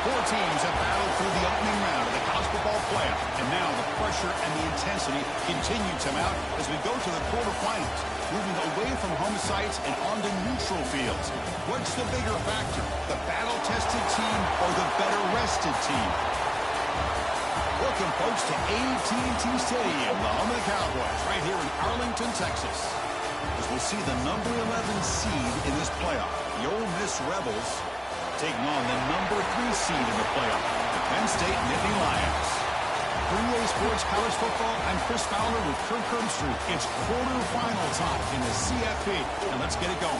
Four teams have battled through the opening round of the college football playoff, and now the pressure and the intensity continue to mount as we go to the quarterfinals, moving away from home sites and onto neutral fields. What's the bigger factor, the battle-tested team or the better-rested team? Welcome, folks, to AT&T Stadium, the home of the Cowboys, right here in Arlington, Texas, as we'll see the number 11 seed in this playoff, the Ole Miss Rebels, taking on the number 3 seed in the playoff, the Penn State Nittany Lions. For EA Sports College Football, I'm Chris Fowler with Kirk Herbstreit. It's quarterfinal time in the CFP, and let's get it going.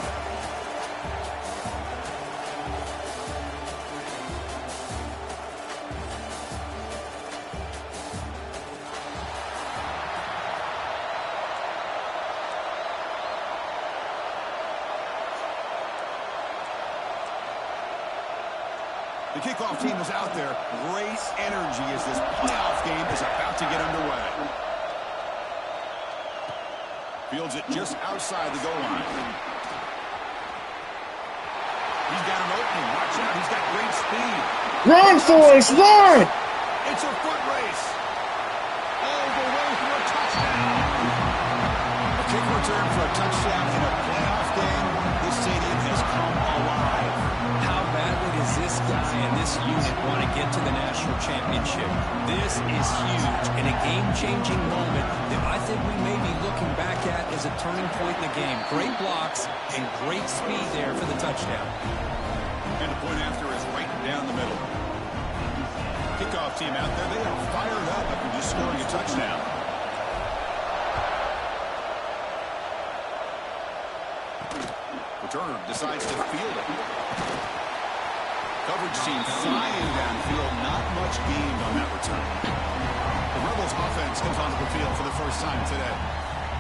The kickoff team is out there. Great energy as this playoff game is about to get underway. Fields it just outside the goal line. He's got an opening. Watch out. He's got great speed. Run, Forrest, run! It's a foot race. All the way for a touchdown. A kick return for a touchdown in a playoff game. This stadium has come alive. How badly does this guy and this unit want to get to the national championship? This is huge and a game-changing moment that I think we may be looking back at as a turning point in the game. Great blocks and great speed there for the touchdown. And the point after is right down the middle. Kickoff team out there, they are fired up after just scoring a touchdown. Returner decides to field it. Coverage team flying downfield, not much gained on that return. The Rebels offense comes onto the field for the first time today.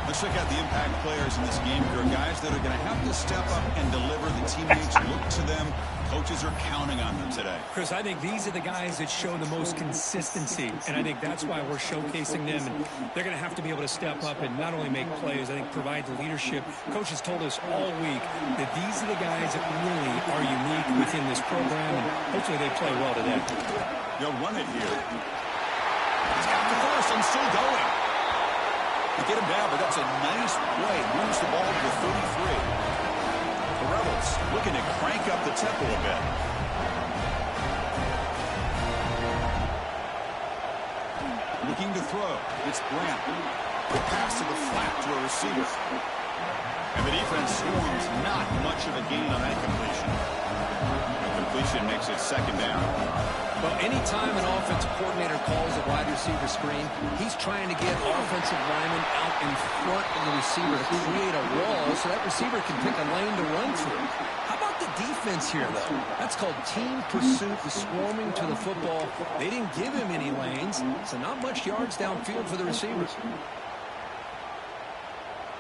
Let's check out the impact players in this game. There are guys that are going to have to step up and deliver. The teammates look to them. Coaches are counting on them today. Chris, I think these are the guys that show the most consistency, and I think that's why we're showcasing them. And they're going to have to be able to step up and not only make plays, I think provide the leadership. Coaches told us all week that these are the guys that really are unique within this program, and hopefully they play well today. They'll run it here. He's got the first and still going. They get him down, but that's a nice play. Moves the ball to the 33. The Rebels looking to crank up the tempo a bit. Looking to throw. It's Grant. The pass to the flat to a receiver. And the defense swarms. Not much of a gain on that completion. The completion makes it second down. Well, anytime an offensive coordinator calls a wide receiver screen, he's trying to get offensive linemen out in front of the receiver to create a wall so that receiver can pick a lane to run through. How about the defense here, though? That's called team pursuit, the swarming to the football. They didn't give him any lanes, so not much yards downfield for the receivers.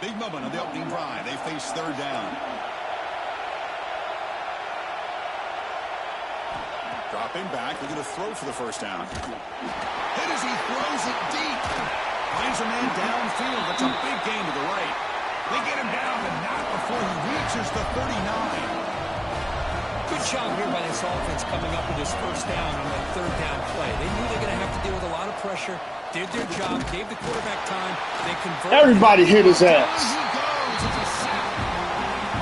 Big moment on the opening drive. They face third down. Dropping back, looking to throw for the first down. Hit as he throws it deep. Finds a man downfield. That's a big gain to the right. They get him down, but not before he reaches the 39. Good job here by this offense coming up with this first down on that third down play. They knew they were going to have to deal with a lot of pressure, did their job, gave the quarterback time. They converted. Everybody hit his ass. He goes. It's a sack.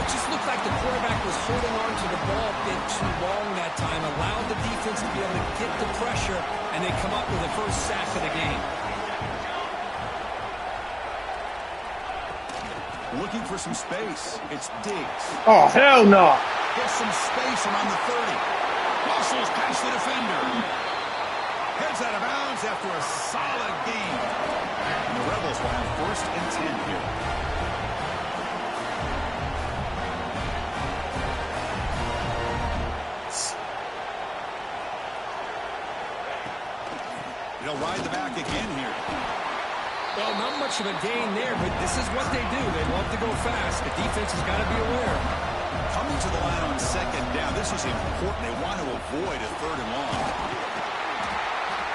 It just looked like the quarterback was holding on to the ball a bit too long that time, allowed the defense to be able to get the pressure, and they come up with the first sack of the game. Looking for some space. It's Diggs. Oh, hell no. Gets some space around the 30. Muscles past the defender. Heads out of bounds after a solid gain. And the Rebels will have first and 10 here. They'll ride the back again here. Well, not much of a gain there, but this is what they do. They love to go fast. The defense has got to be aware. Coming to the line on second down, this is important. They want to avoid a third and long.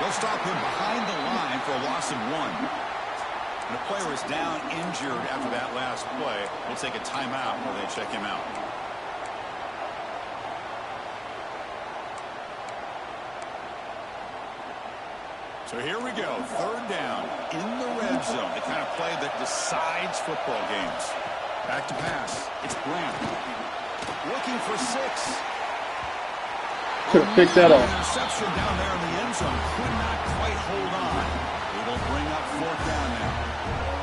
They'll stop him behind the line for a loss of 1. And the player is down injured after that last play. We'll take a timeout while they check him out. So here we go, third down in the red zone, the kind of play that decides football games. Back to pass. It's Grant. Looking for 6. Could have picked that off. Interception down there in the end zone. Could not quite hold on. It'll bring up 4th down now.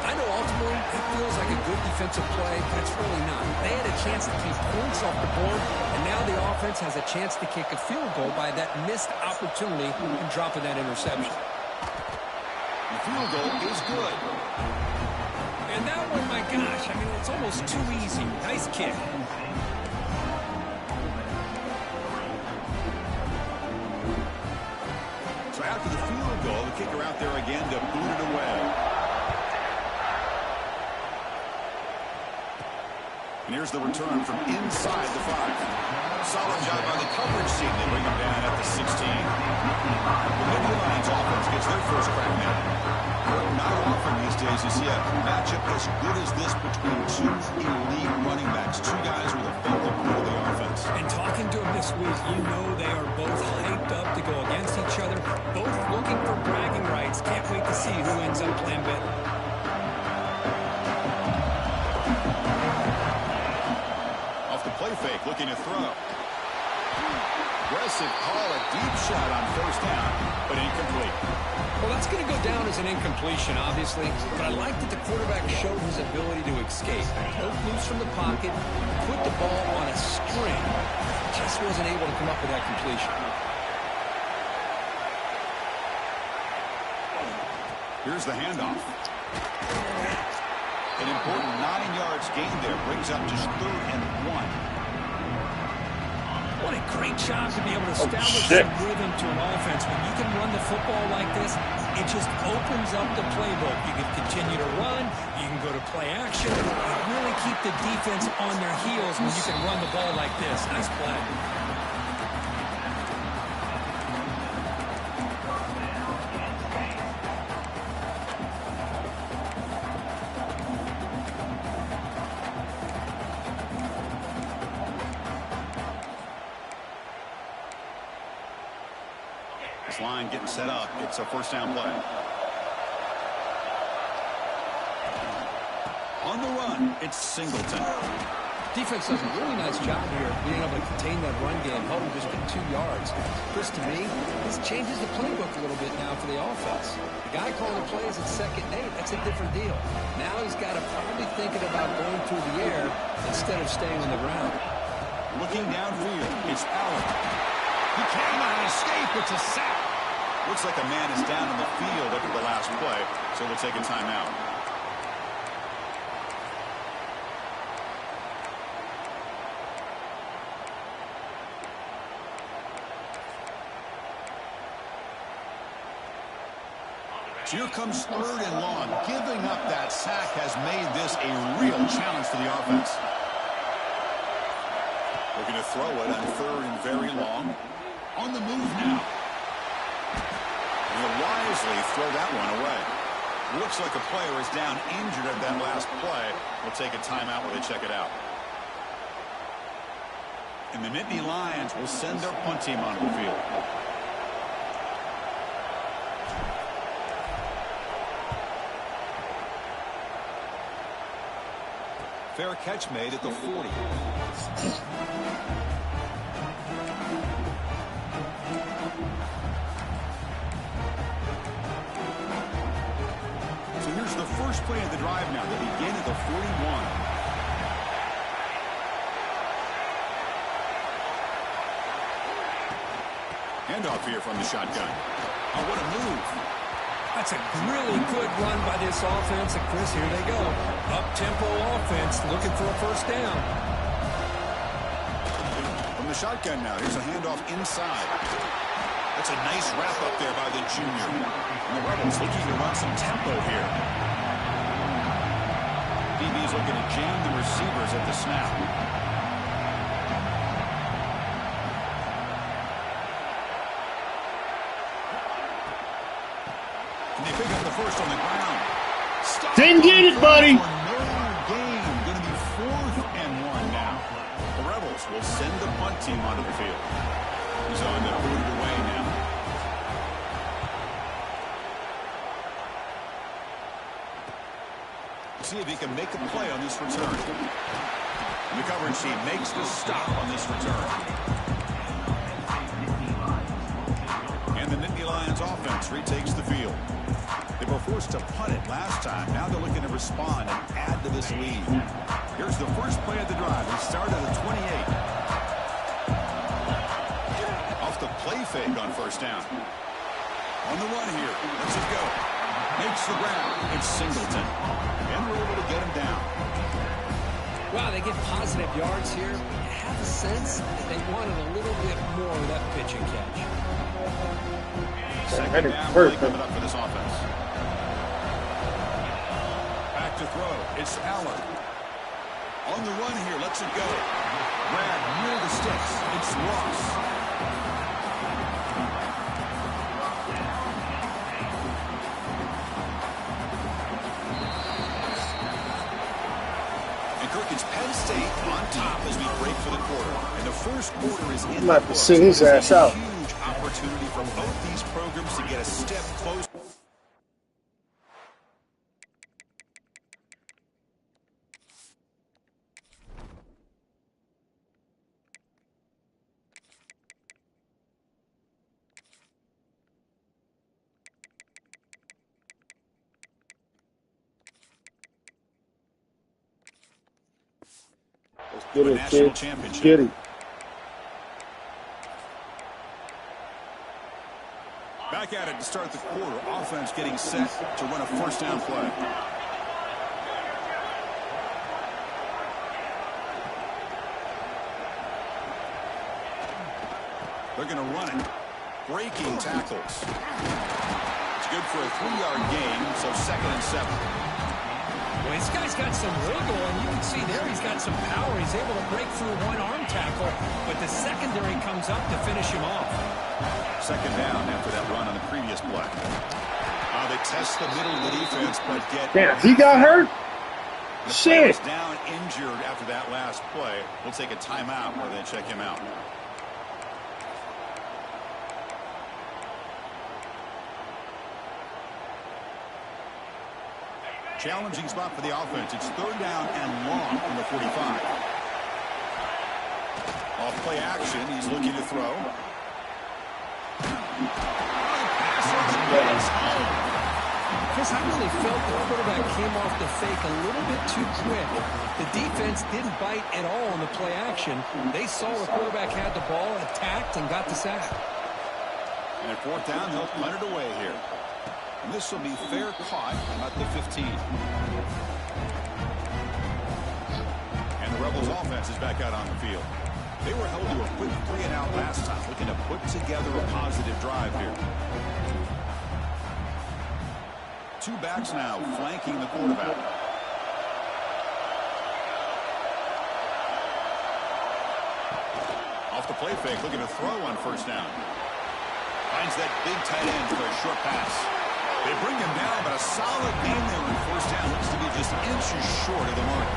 I know ultimately it feels like a good defensive play, but it's really not. They had a chance to keep points off the board, and now the offense has a chance to kick a field goal by that missed opportunity and dropping that interception. The field goal is good. And that one, my gosh, I mean, it's almost too easy. Nice kick. So after the field goal, the kicker out there again to boot it away. And here's the return from inside the 5. Solid job by the coverage team. They bring him down at the 16. The Nittany Lions offense gets their first crack now. Not often these days you see a matchup as good as this between 2 elite running backs. 2 guys with a felt approach of the offense. And talking to them this week, you know they are both hyped up to go against each other, both looking for bragging rights. Can't wait to see who ends up playing better. Play fake, looking to throw. Aggressive call, a deep shot on 1st down, but incomplete. Well, that's going to go down as an incompletion, obviously, but I like that the quarterback showed his ability to escape. Broke loose from the pocket, put the ball on a string, just wasn't able to come up with that completion. Here's the handoff. An important 9 yards gain there, brings up just 3rd and 1. What a great job to be able to establish some rhythm to an offense. When you can run the football like this, it just opens up the playbook. You can continue to run, you can go to play action, and really keep the defense on their heels when you can run the ball like this. Nice play. Line getting set up. It's a 1st down play. On the run, it's Singleton. Defense does a really nice job here being able to contain that run game, held him just at 2 yards. Chris, to me, this changes the playbook a little bit now for the offense. The guy calling the plays at 2nd and 8, that's a different deal. Now he's got to probably thinking about going through the air instead of staying on the ground. Looking downfield, it's Allen. He cannot escape. It's a sack. Looks like a man is down in the field after the last play, so they'll take a timeout. So here comes 3rd and long. Giving up that sack has made this a real challenge for the offense. Looking to throw it on 3rd and very long. On the move now. And he'll wisely throw that one away. Looks like a player is down injured at that last play. We'll take a timeout while they check it out. And the Nittany Lions will send their punt team onto the field. Fair catch made at the 40. So here's the first play of the drive now. They begin at the 41. Handoff here from the shotgun. Oh, what a move. That's a really good run by this offense. And Chris, here they go. Up-tempo offense looking for a 1st down. From the shotgun now, here's a handoff inside. That's a nice wrap up there by the junior. And the Rebels looking to run some tempo here. DB's looking to jam the receivers at the snap. And they pick up the first on the ground. Didn't get it, buddy. No gain. Going to be 4th and 1 now. The Rebels will send the punt team onto the field. He's on the boot away now. See if he can make a play on this return. And the coverage team makes the stop on this return. And the Nittany Lions offense retakes the field. They were forced to punt it last time. Now they're looking to respond and add to this lead. Here's the first play of the drive. They started at 28. Off the play fake on first down. On the run here. Let's it go. Makes the grab. It's Singleton. And we're able to get him down. Wow, they get positive yards here. I have a sense that they wanted a little bit more of that pitch and catch. Second down play coming up for this offense. Back to throw. It's Allen. On the run here. Let's it go. Grab near the sticks. It's Ross. It's Penn State on top as we break for the quarter. And the first quarter is in. I'm about to sing his ass out. Huge opportunity for both these programs to get a step closer. Get it, kid. Get it. Back at it to start the quarter. Offense getting set to run a first down play. They're going to run it. Breaking tackles. It's good for a 3-yard gain, so 2nd and 7. Well, this guy's got some wiggle, and you can see there he's got some power. He's able to break through one arm tackle, but the secondary comes up to finish him off. 2nd down after that run on the previous play. They test the middle of the defense, but get... Damn, he got hurt? The Shit. Down injured after that last play. We'll take a timeout where they check him out. Challenging spot for the offense. It's 3rd down and long from the 45. Off play action. He's looking to throw. Chris, I really felt the quarterback came off the fake a little bit too quick. The defense didn't bite at all on the play action. They saw the quarterback had the ball, attacked, and got the sack. And at 4th down, they'll punt it away here. And this will be fair caught at the 15. And the Rebels offense is back out on the field. They were held to a quick 3-and-out last time, looking to put together a positive drive here. 2 backs now flanking the quarterback. Off the play fake, looking to throw on first down. Finds that big tight end for a short pass. They bring him down, but a solid gain there on first down. Looks to be just inches short of the mark.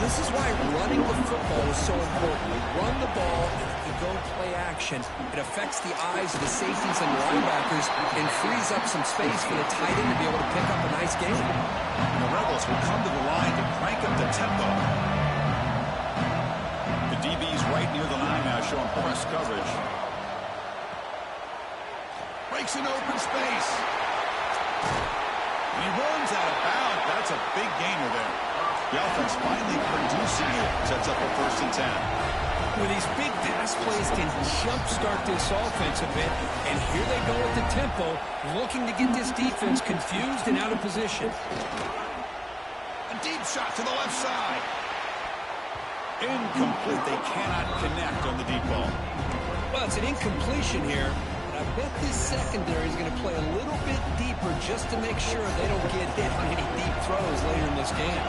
This is why running the football is so important. You run the ball, and if you go play action, it affects the eyes of the safeties and linebackers and frees up some space for the tight end to be able to pick up a nice gain. And the Rebels will come to the line to crank up the tempo. The DB's right near the line now, showing press coverage. Breaks an open space. And he runs out of bounds. That's a big gainer there. The offense finally producing it. Sets up a 1st and 10. Well, these big pass plays can jumpstart this offense a bit. And here they go with the tempo, looking to get this defense confused and out of position. A deep shot to the left side. Incomplete. They cannot connect on the deep ball. Well, it's an incompletion here. I bet this secondary is going to play a little bit deeper just to make sure they don't get hit on any deep throws later in this game.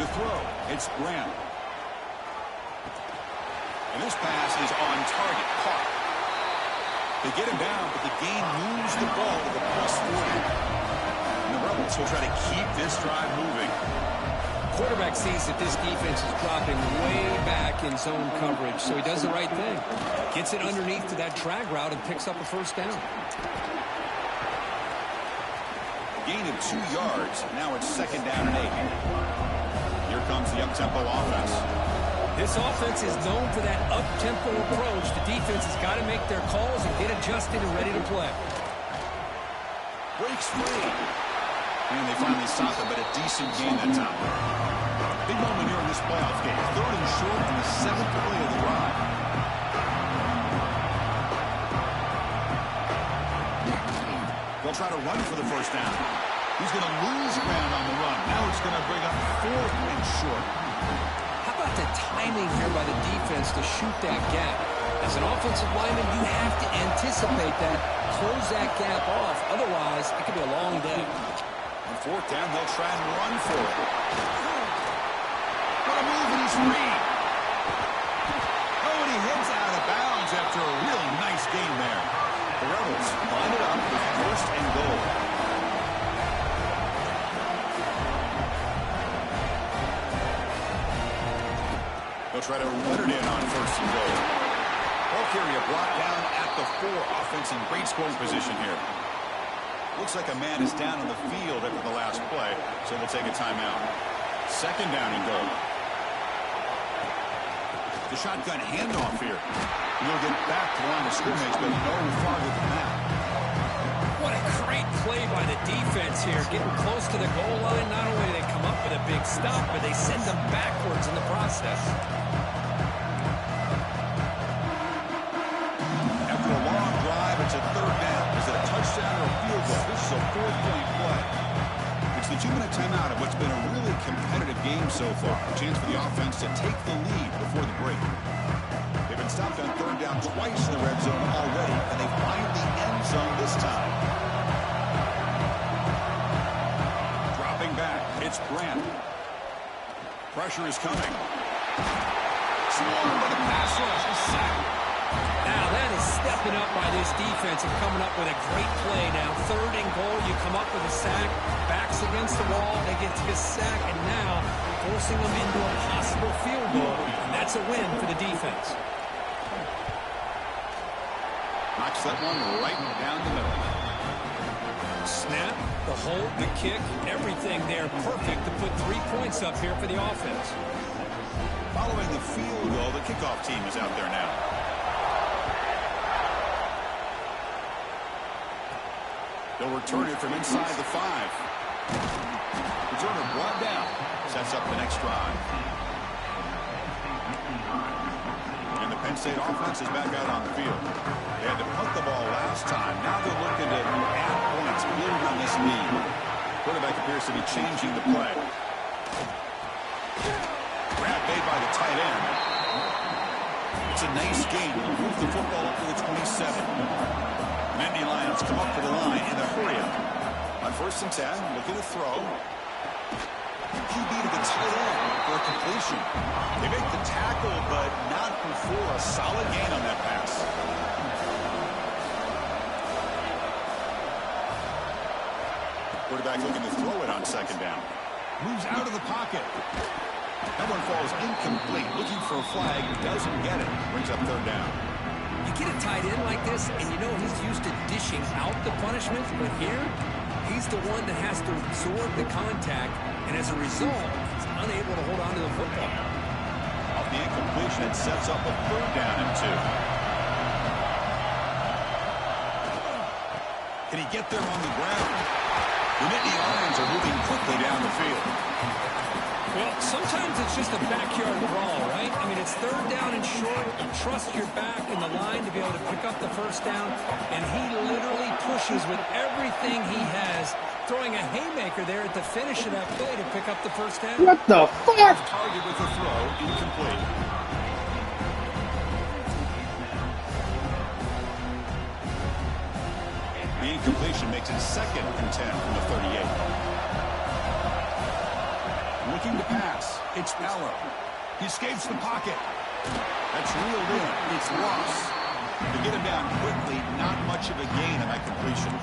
To throw, it's Graham. And this pass is on target, caught. They get him down, but the gain moves the ball to the +40. And the Rebels will try to keep this drive moving. Quarterback sees that this defense is dropping way back in zone coverage, so he does the right thing. Gets it underneath to that drag route and picks up a first down. Gain of 2 yards. Now it's 2nd down and 8. Here comes the up-tempo offense. This offense is known for that up-tempo approach. The defense has got to make their calls and get adjusted and ready to play. Breaks free. And they finally stop it, but a decent gain that time. Big moment here in this playoff game. 3rd and short on the 7th play of the drive. They'll try to run for the first down. He's going to lose ground on the run. Now it's going to bring up 4th and short. How about the timing here by the defense to shoot that gap? As an offensive lineman, you have to anticipate that, close that gap off. Otherwise, it could be a long day. On 4th down, they'll try and run for it. What a move, and he's free. Oh, and he heads out of bounds after a really nice game there. The Rebels line it up with 1st and goal. They'll try to run it in on 1st and goal. Ball carrier brought down at the 4. Offense in great scoring position here. Looks like a man is down on the field after the last play, so they'll take a timeout. 2nd down and goal. The shotgun handoff here. He'll get back to the line of scrimmage, but no farther than that. What a great play by the defense here. Getting close to the goal line, not only do they come up with a big stop, but they send them backwards in the process. After a long drive, it's a 3rd down. Is it a touchdown or a field goal? This is a 4-point play. It's the 2-minute timeout of what's been a really competitive game so far. A chance for the offense to take the lead before the break. They've been stopped on 3rd down twice in the red zone already, and they find the end zone this time. Dropping back, it's Grant. Pressure is coming. Swarmed by the pass rush. A sack. Now that is stepping up by this defense and coming up with a great play now. 3rd and goal, you come up with a sack, backs against the wall, they get this sack, and now forcing them into a possible field goal. And that's a win for the defense. Knocks that one right down the middle. Snap, the hold, the kick, everything there perfect to put 3 points up here for the offense. Following the field goal, the kickoff team is out there now. They'll return it from inside the 5. Returner brought down. Sets up the next drive. And the Penn State offense is back out on the field. They had to punt the ball last time. Now they're looking to add points, build on this lead. Quarterback appears to be changing the play. Grab made by the tight end. It's a nice game. We'll move the football up to the 27. Nittany Lions come up to the line in a hurry-up. On 1st and 10, looking to throw. QB to the tight end for a completion. They make the tackle, but not before a solid gain on that pass. Quarterback looking to throw it on 2nd down. Moves out of the pocket. That one falls incomplete. Looking for a flag. Doesn't get it. Brings up 3rd down. You get a tight end like this, and you know he's used to dishing out the punishment, but here, he's the one that has to absorb the contact, and as a result, he's unable to hold on to the football. Off the incompletion, it sets up a 3rd down and 2. Can he get there on the ground? The Nittany Lions are moving quickly down the field. Well, sometimes it's just a backyard brawl, right? I mean, it's 3rd down and short. You trust your back in the line to be able to pick up the 1st down, and he literally pushes with everything he has, throwing a haymaker there at the finish of that play to pick up the 1st down. What the fuck? Target with a throw, incomplete. The incompletion makes it 2nd and 10 from the 38. Looking to pass. It's Allen. He escapes the pocket. That's reeled in. It's Ross. To get him down quickly, not much of a gain on that completion.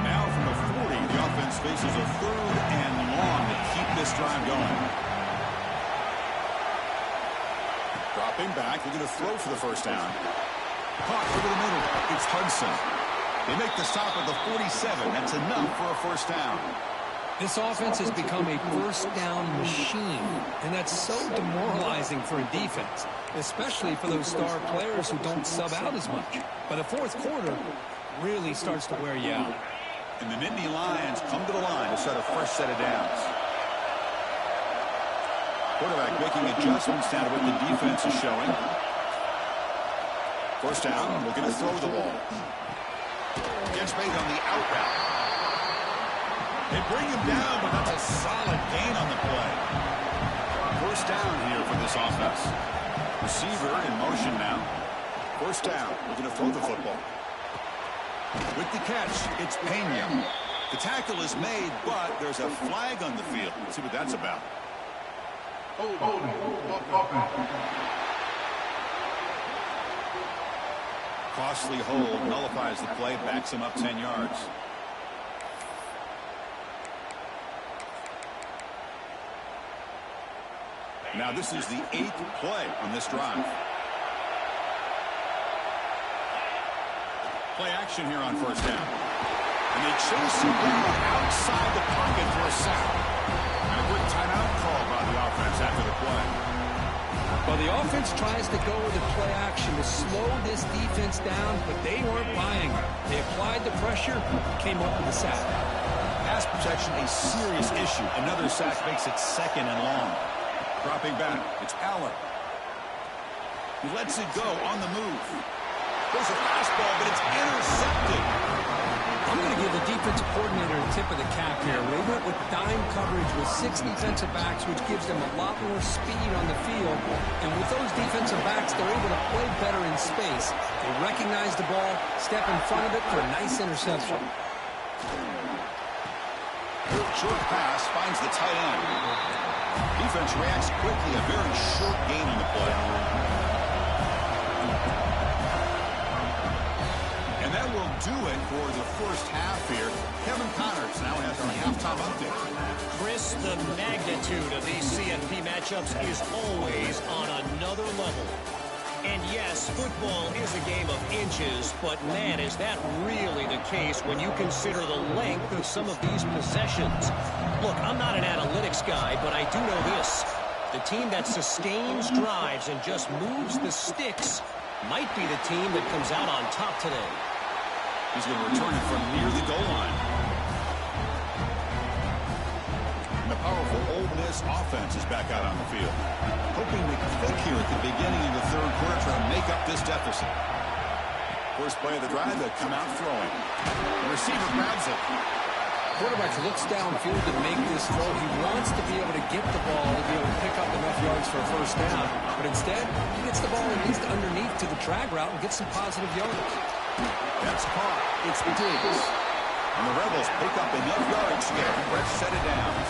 Now from the 40, the offense faces a 3rd and long to keep this drive going. Dropping back, looking to throw for the 1st down. Caught over the middle. It's Hudson. They make the stop at the 47. That's enough for a first down. This offense has become a first down machine, and that's so demoralizing for a defense, especially for those star players who don't sub out as much. By the fourth quarter, really starts to wear you out. And the Nittany Lions come to the line to start a fresh set of downs. Quarterback making adjustments down to what the defense is showing. First down, looking to throw the ball. Gets made on the out route. They bring him down, but that's a solid gain on the play. First down here for this offense. Receiver in motion now. First down, looking to throw the football. With the catch, it's Pena. The tackle is made, but there's a flag on the field. Let's see what that's about. Costly hold nullifies the play, backs him up 10 yards. Now this is the 8th play on this drive. Play action here on first down. And they chase him down outside the pocket for a sack. And a good timeout call by the offense after the play. Well, the offense tries to go with the play action to slow this defense down, but they weren't buying it. They applied the pressure, came up with a sack. Pass protection a serious issue. Another sack makes it second and long. Dropping back, it's Allen. He lets it go on the move. There's a fastball, but it's intercepted. I'm going to give the defensive coordinator a tip of the cap here. They went with dime coverage with 6 defensive backs, which gives them a lot more speed on the field. And with those defensive backs, they're able to play better in space. They recognize the ball, step in front of it for a nice interception. Short pass finds the tight end. Defense reacts quickly, a very short gain on the play. And that will do it for the first half here. Kevin Connors now has our halftime update. Chris, the magnitude of these CFP matchups is always on another level. And yes, football is a game of inches, but man, is that really the case when you consider the length of some of these possessions. Look, I'm not an analytics guy, but I do know this. The team that sustains drives and just moves the sticks might be the team that comes out on top today. He's going to return it from near the goal line. And the powerful Ole Miss offense is back out on the field. Hoping to click here at the beginning of the third quarter, trying to make up this deficit. First play of the drive, they come out throwing. The receiver grabs it. Quarterback looks downfield to make this throw. He wants to be able to get the ball to be able to pick up enough yards for a first down. But instead, he gets the ball at least underneath to the drag route and gets some positive yards. That's caught. It's Diggs. And the Rebels pick up enough yards to get a fresh set of downs.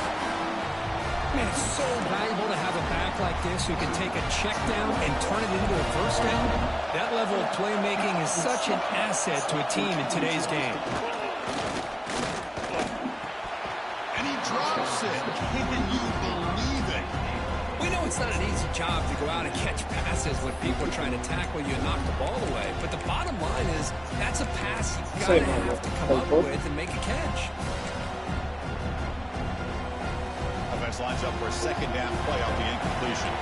Man, it's so valuable to have a back like this who can take a check down and turn it into a first down. That level of playmaking is such an asset to a team in today's game. And he drops it. Can you believe it? We know it's not an easy job to go out and catch passes when people are trying to tackle you and knock the ball away. But the bottom line is that's a pass you've got to have to come up with and make a catch. Offense lines up for a second down play off the incompletion.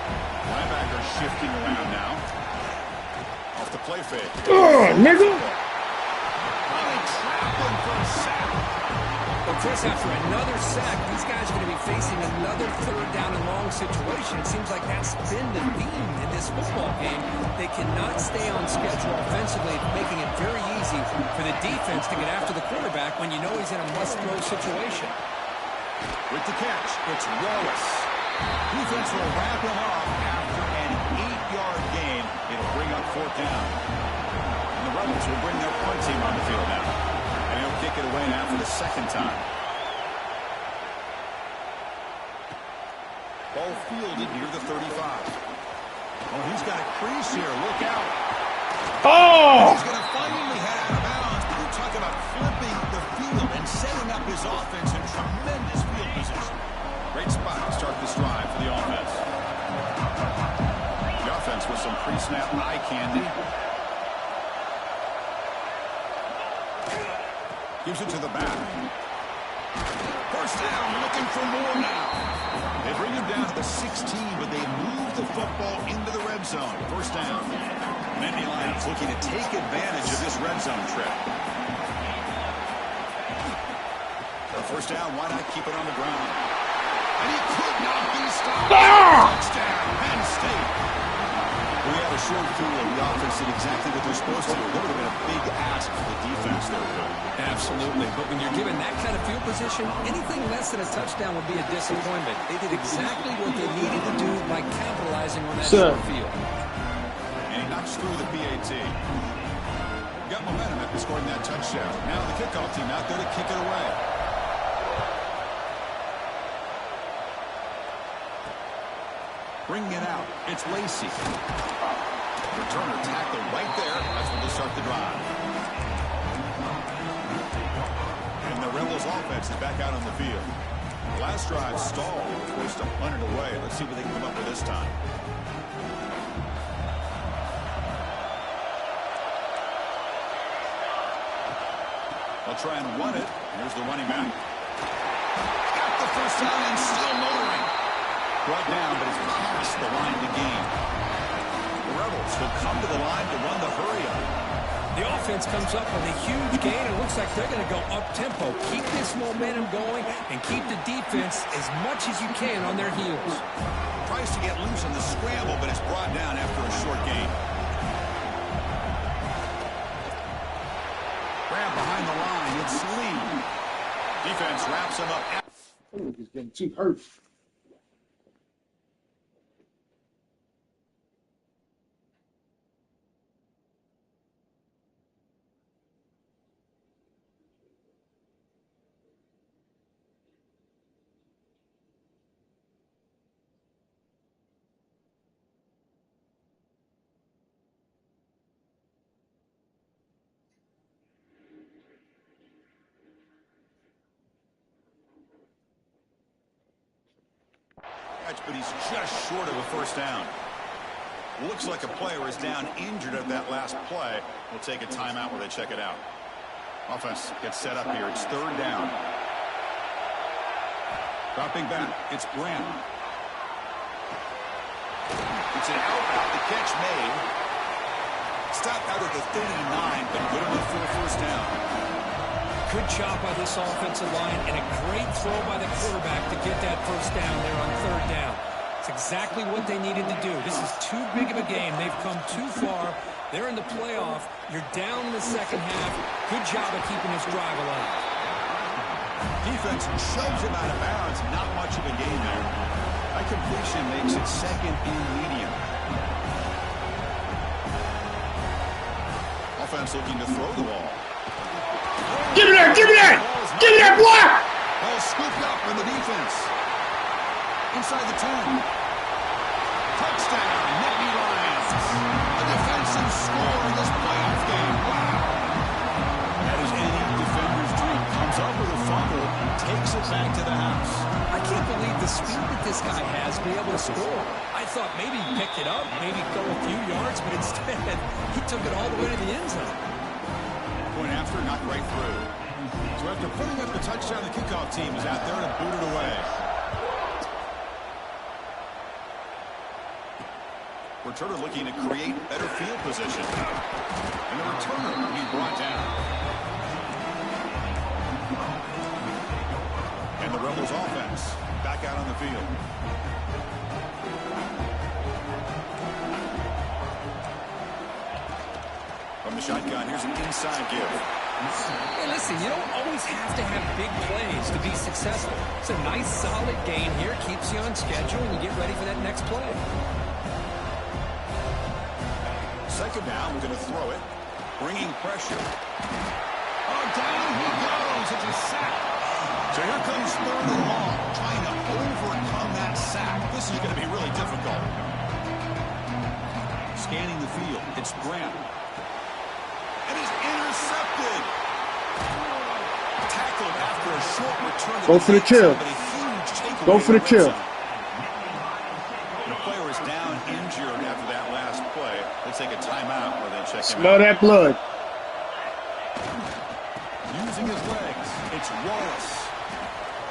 Linebacker shifting around now. Off the play fake. Nigga! Finally trapped him for a sack. Well, Chris, after another sack, these guys are going to be facing another third down and long situation. It seems like that's been the theme in this football game. They cannot stay on schedule offensively, making it very easy for the defense to get after the quarterback when you know he's in a must-throw situation. With the catch, it's Wallace. Defense will wrap him up after an 8-yard gain. It'll bring up fourth down. And the Rebels will bring their punt team on the field now. And he'll kick it away now for the second time. Ball fielded near the 35. Oh, he's got a crease here. Look out. Oh! He's going to finally head out of bounds. But you talk about flipping the field and setting up his offense in tremendous field position. Great spot to start this drive for the offense. The offense with some pre-snap eye candy. Gives it to the back. First down, looking for more now. They bring him down to the 16, but they move the football into the red zone. First down. Many Lions looking to take advantage of this red zone trip. For first down, why not keep it on the ground? And he could not be stopped. Touchdown, Penn State. We had a short field. The offense did exactly what they're supposed to do. That would have been a big ask for the defense there, Bill. Absolutely. But when you're given that kind of field position, anything less than a touchdown would be a disappointment. They did exactly what they needed to do by capitalizing on that short field. And he knocks through the PAT. Got momentum after scoring that touchdown. Now the kickoff team out there to kick it away. Bringing it out. It's Lacey. Returner tackle right there. That's when they start the drive. And the Rebels offense is back out on the field. Last drive stalled, forced to punt it away. Let's see what they can come up with this time. They'll try and run it. Here's the running back. Got the first down and still motoring. Brought down, but it's past the line to gain. The Rebels will come to the line to run the hurry-up. The offense comes up with a huge gain. It looks like they're going to go up-tempo. Keep this momentum going and keep the defense as much as you can on their heels. Tries to get loose on the scramble, but it's brought down after a short gain. Grab behind the line. It's Lee. Defense wraps him up. Oh, he's getting too hurt. But he's just short of a first down. Looks like a player is down injured at that last play. We'll take a timeout while they check it out. Offense gets set up here. It's third down. Dropping back. It's Grant. It's an out. The catch made. Stopped out at the 39, but good enough for a first down. Good job by this offensive line and a great throw by the quarterback to get that first down there on third down. It's exactly what they needed to do. This is too big of a game. They've come too far. They're in the playoff. You're down in the second half. Good job of keeping this drive alive. Defense shoves him out of bounds. Not much of a gain there. High completion makes it second and medium. Offense looking to throw the ball. Give me that! Give me that! Give me that, boy! Ball scooped up in the defense. Inside the 10. Touchdown, Nittany Lions. A defensive score in this playoff game. Wow. That is any defender's dream. Comes up with a fumble, takes it back to the house. I can't believe the speed that this guy has to be able to score. I thought maybe he picked it up, maybe go a few yards, but instead he took it all the way to the end zone. Point after, not right through. So after putting up the touchdown, the kickoff team is out there to boot it away. Returner looking to create better field position. And the returner will be brought down. And the Rebels offense back out on the field. From the shotgun, here's an inside give. Hey, listen, you don't always have to have big plays to be successful. It's a nice, solid gain here. Keeps you on schedule, and you get ready for that next play. Second down, we're going to throw it. Bringing pressure. Oh, down he goes. It's a sack. So here comes third and long. Trying to overcome that sack. This is going to be really difficult. Scanning the field. It's Grant. And he's intercepted. Tackled after a short return. Go for the chill. Go for the chill. The player is down injured after that last play. Let's take a timeout where they check him out. Smell that blood. Using his leg. It's Wallace.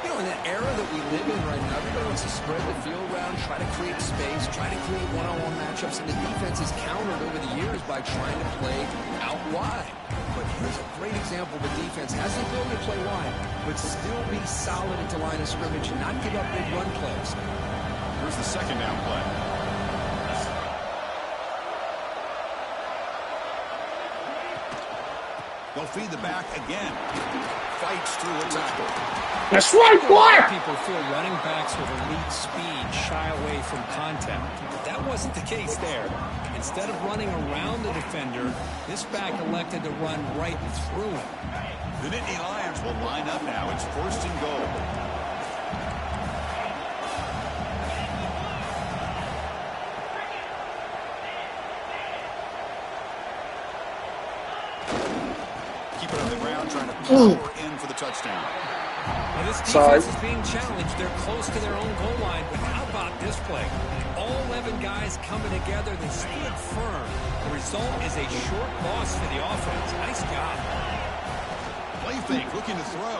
You know, in that era that we live in right now, everybody wants to spread the field around, try to create space, try to create one-on-one matchups, and the defense has countered over the years by trying to play out wide. But here's a great example of a defense has the ability to play wide, but still be solid at the line of scrimmage and not give up big run plays. Here's the second down play. They'll feed the back again. Fights through a tackle. That's right, A lot of boy. people feel running backs with elite speed shy away from contact. But that wasn't the case there. Instead of running around the defender, this back elected to run right through him. The Nittany Lions will line up now. It's 1st and goal. Keep it on the ground, trying to power in for the touchdown. Now this Sorry. defense is being challenged. They're close to their own goal line, but how about this play? All 11 guys coming together. They stood firm. The result is a short loss for the offense. Nice job. Play fake, looking to throw.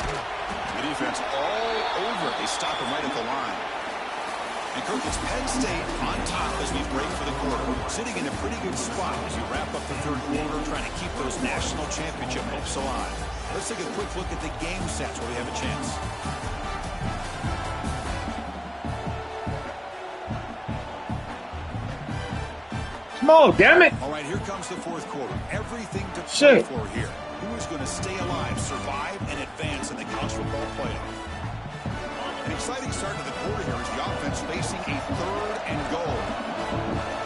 The defense all over it. They stop him right at the line. And Kirk, it's Penn State on top as we break for the quarter. Sitting in a pretty good spot as we wrap up the third quarter, trying to keep those national championship hopes alive. Let's take a quick look at the game sets where we have a chance. Come on, damn it. All right, here comes the fourth quarter. Everything to play Shit. for here. Who is going to stay alive, survive, and advance in the college football playoff? An exciting start to the quarter here as the offense facing a 3rd and goal.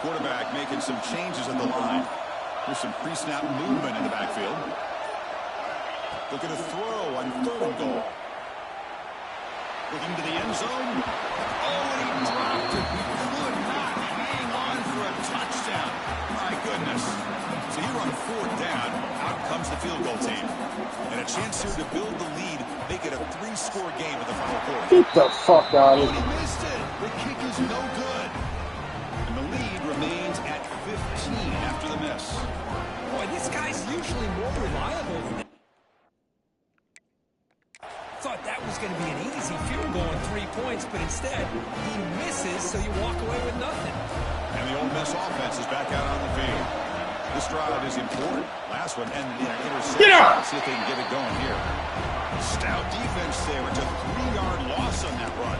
Quarterback making some changes in the line. There's some pre-snap movement in the backfield. Looking to throw on 3rd and goal. Looking to the end zone. Oh, and he dropped it. He could not hang on for a touchdown. My goodness. So you run 4th down. Out comes the field goal team. And a chance here to build the lead, make it a 3-score game in the final quarter. Get the fuck out Oh, of and here. he missed it. The kick is no good. And the lead remains at 15 after the miss. Boy, this guy's usually more reliable than that. Thought that was going to be an easy field goal and 3 points, but instead, he misses, so you walk away with nothing. And the Ole Miss offense is back out on the field. This drive is important. Last one ended in an interception. Get up! Let's see if they can get it going here. Stout defense there. It's a 3-yard loss on that run.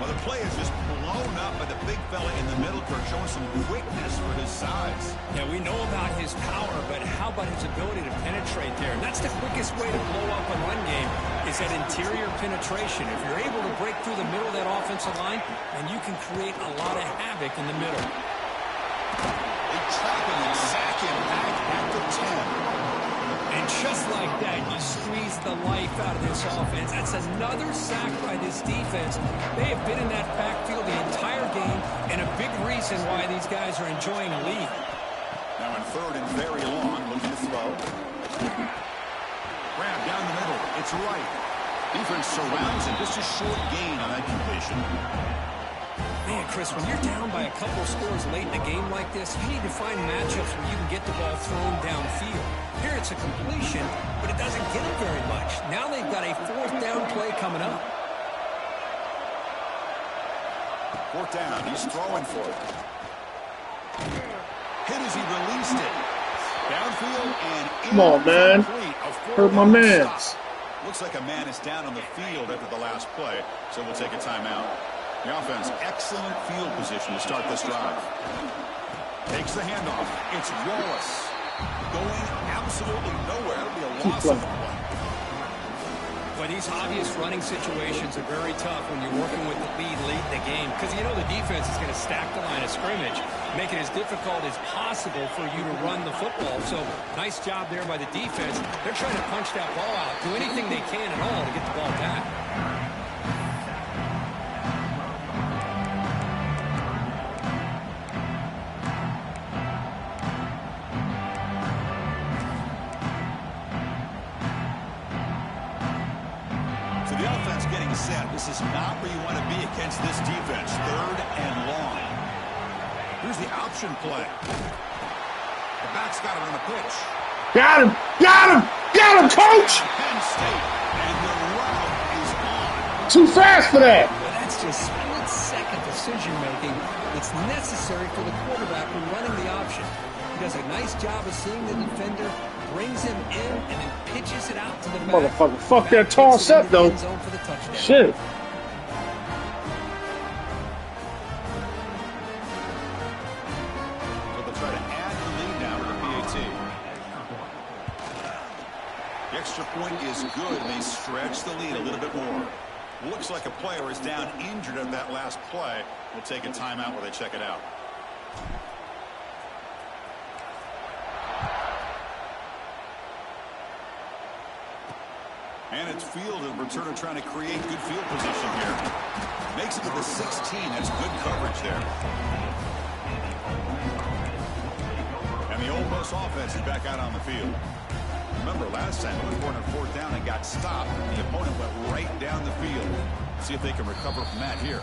Well, the play is just blown up by the big fella in the middle, Kirk, showing some quickness for his size. Yeah, we know about his power, but how about his ability to penetrate there? And that's the quickest way to blow up a run game is that interior penetration. If you're able to break through the middle of that offensive line, then you can create a lot of havoc in the middle. They trap him and sack him back at the 10. And just like that, you squeeze the life out of this offense. That's another sack by this defense. They have been in that backfield the entire game, and a big reason why these guys are enjoying a lead. Now in 3rd and very long, looking to throw. Grab down the middle. It's right. Defense surrounds him. Just a short gain on that completion. Man, Chris, when you're down by a couple of scores late in a game like this, you need to find matchups where you can get the ball thrown downfield. Here it's a completion, but it doesn't get it very much. Now they've got a 4th down play coming up. 4th down. He's throwing for it. Hit as he released it. Downfield and Come on, man. Hurt my man. Looks like a man is down on the field after the last play, so we'll take a timeout. The offense, excellent field position to start this drive. Takes the handoff. It's Wallace. Going absolutely nowhere. It'll be a loss of the play. But these obvious running situations are very tough when you're working with the lead late in the game because you know the defense is going to stack the line of scrimmage, make it as difficult as possible for you to run the football. So nice job there by the defense. They're trying to punch that ball out, do anything they can at all to get the ball back. Set. This is not where you want to be against this defense. 3rd and long. Here's the option play. The back's got it on the pitch. Got him! Got him! Got him, coach! Penn State, and the route is on. Too fast for that. Well, that's just split-second decision-making that's necessary for the quarterback when running the option. He does a nice job of seeing the defender, brings him in, and then pitches it out to the back. Motherfucker, fuck that toss up, though. Shit. The extra point is good, and they stretch the lead a little bit more. Looks like a player is down injured at that last play. We'll take a timeout while they check it out. And it's fielded. Returner trying to create good field position here. Makes it to the 16. That's good coverage there. And the Ole Miss offense is back out on the field. Remember, last time, they went for 4th down and got stopped. The opponent went right down the field. See if they can recover from that here.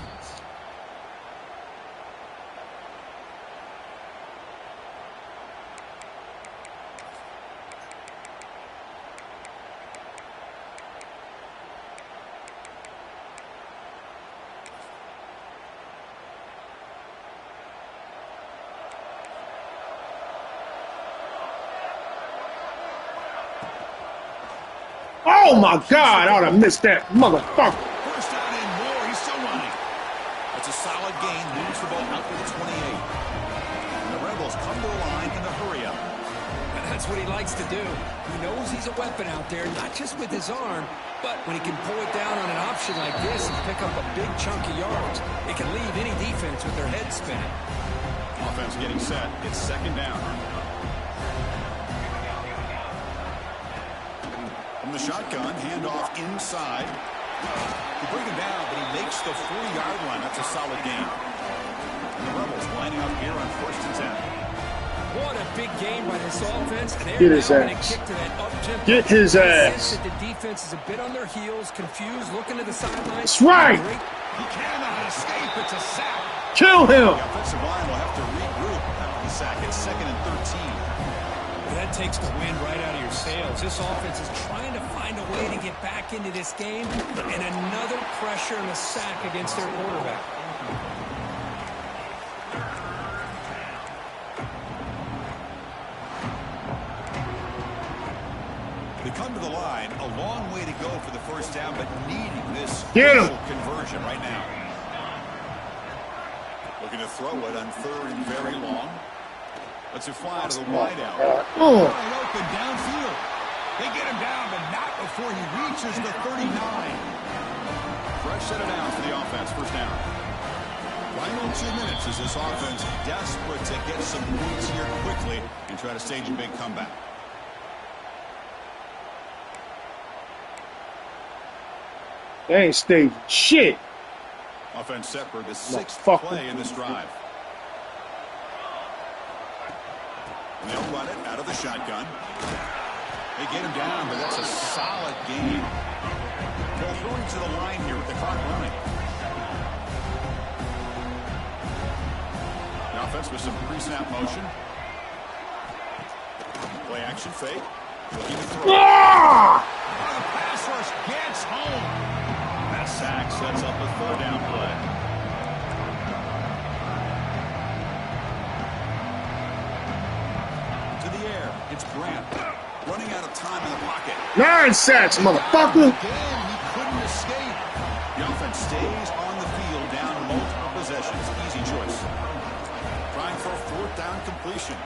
Oh my God, I would have missed that motherfucker. First down and more. He's still running. It's a solid gain. Moves the ball out to the 28. And the Rebels come to the line in the hurry up. That's what he likes to do. He knows he's a weapon out there, not just with his arm, but when he can pull it down on an option like this and pick up a big chunk of yards, it can leave any defense with their head spinning. Offense getting set. It's 2nd down. From the shotgun, handoff inside. They bring him down, but he makes the 40-yard line. That's a solid gain. And the Rebels lining up here on 1st and 10. What a big game by this offense. And Get his now ass. kick to that up-tempo. Get his ass. The defense is a bit on their heels, confused, looking to the sidelines. That's right. He cannot escape. It's a sack. Kill him. The offensive line will have to regroup after the sack. It's 2nd and 13. That takes the wind right out of your sails. This offense is trying to find a way to get back into this game, and another pressure and a sack against their quarterback. They come to the line, a long way to go for the 1st down, but needing this Get him. conversion right now. Looking to throw it on 3rd and very long. Lets it fly to the wideout. Oh. Wide open downfield. They get him down, but not before he reaches the 39. Fresh set of downs for the offense. 1st down. Final 2 minutes as this offense desperate to get some points here quickly and try to stage a big comeback. They ain't staging shit. Offense set for the 6th Motherfucker. play in this drive. And they'll run it out of the shotgun. They get him down, but that's a solid gain. They'll throw him to the line here with the clock running. The offense with some pre-snap motion. Play action fake. Looking to throw. Ah! The pass rush gets home. That sack sets up a 3rd down play. It's Grant running out of time in the pocket. 9 sacks, motherfucker. Again, he couldn't escape. The offense stays on the field down multiple possessions. Easy choice. Trying for a 4th down completion.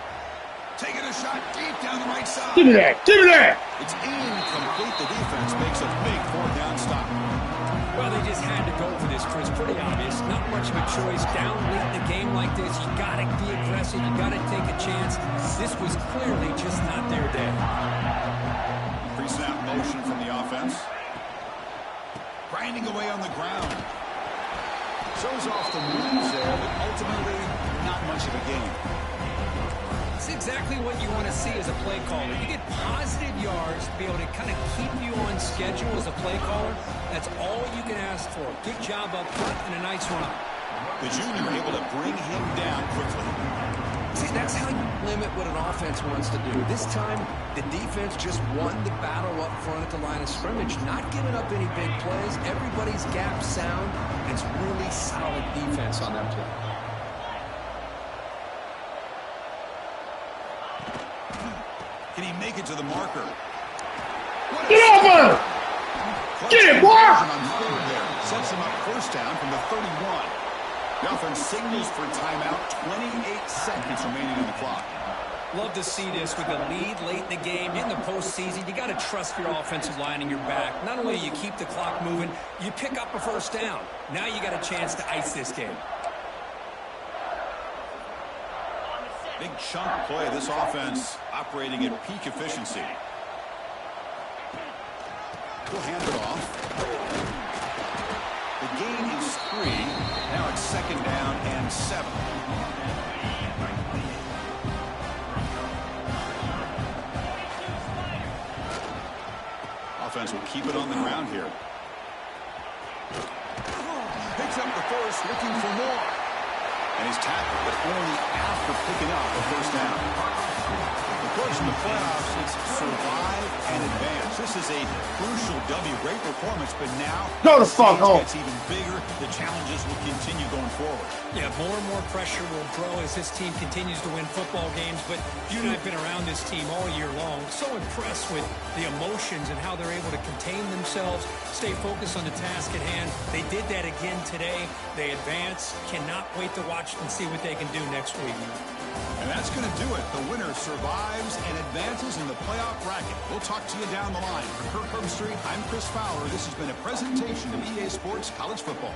Taking a shot deep down the right side. Give me that. Give me that. It's incomplete. The defense makes a big 4th down stop. Well, they just had to go for this, Chris. Pretty obvious. Not much of a choice. Down late in a game like this, you got to be aggressive. You got to take a chance. This was clearly just not their day. Pre-snap motion from the offense. Grinding away on the ground. Shows off the moves there, but ultimately not much of a game. It's exactly what you want to see as a play caller. You get positive yards to be able to kind of keep you on schedule as a play caller. That's all you can ask for. Good job up front and a nice run. The junior able to bring him down quickly. See, that's how you limit what an offense wants to do. This time, the defense just won the battle up front at the line of scrimmage, not giving up any big plays. Everybody's gap sound, and it's really solid defense on that play. Can he make it to the marker? Get over! Get it, boy! Sets him up first down from the 31. The offense signals for timeout. 28 seconds remaining on the clock. Love to see this with a lead late in the game. In the postseason, you got to trust your offensive line and your back. Not only do you keep the clock moving, you pick up a first down. Now you got a chance to ice this game. Big chunk play. This offense operating at peak efficiency. He'll hand it off. The gain is 3. Now it's 2nd down and 7. Offense will keep it on the ground here. Picks up the first, looking for more. And he's tackled, but only after picking up the first down. The course in the playoffs is survive and advance. This is a crucial W. Great performance, but now Go the fuck home. Gets even bigger. The challenges will continue going forward. Yeah, more and more pressure will grow as this team continues to win football games. But you and I have been around this team all year long. So impressed with the emotions and how they're able to contain themselves, stay focused on the task at hand. They did that again today. They advance. Cannot wait to watch and see what they can do next week. And that's going to do it. The winner survives and advances in the playoff bracket. We'll talk to you down the line. For Kirk Herbstreit, I'm Chris Fowler. This has been a presentation of EA Sports College Football.